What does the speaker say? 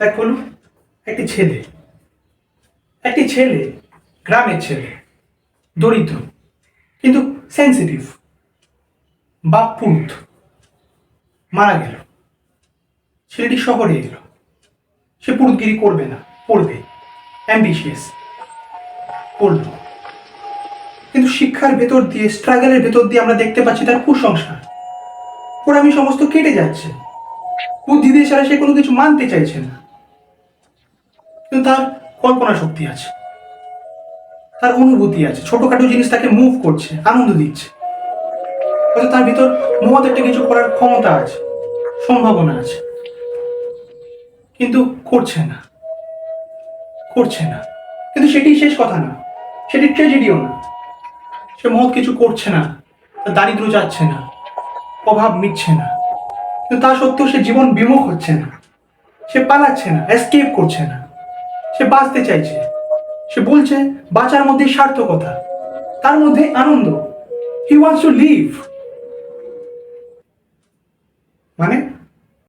দেখ বলুন, একটি ছেলে একটি ছেলে গ্রামের ছেলে, দরিদ্র কিন্তু সেন্সিটিভ, বাপ পুরুত, মারা গেল। ছেলেটি শহরে এলো, সে পুরুতগিরি করবে না, পড়বে, অ্যাম্বিশিয়াস, পড়ল। কিন্তু শিক্ষার ভেতর দিয়ে, স্ট্রাগলের ভেতর দিয়ে আমরা দেখতে পাচ্ছি তার কুসংস্কার, ওরামি সমস্ত কেটে যাচ্ছে। বুদ্ধি দিয়ে ছাড়া সে কোনো কিছু মানতে চাইছে না। কিন্তু তার কল্পনা শক্তি আছে, তার অনুভূতি আছে, ছোটখাটো জিনিস তাকে মুভ করছে, আনন্দ দিচ্ছে। হয়তো তার ভিতর মহৎ একটা কিছু করার ক্ষমতা আছে, সম্ভাবনা আছে, কিন্তু করছে না, করছে না। কিন্তু সেটি শেষ কথা না, সেটি ট্র্যাজেডিও না। সে মহৎ কিছু করছে না, তার দারিদ্র যাচ্ছে না, অভাব মিটছে না, কিন্তু তা সত্ত্বেও সে জীবন বিমুখ হচ্ছে না, সে পালাচ্ছে না, এস্কেপ করছে না, সে বাঁচতে চাইছে। সে বলছে বাঁচার মধ্যে সার্থকতা, তার মধ্যে আনন্দ। He wants to live. মানে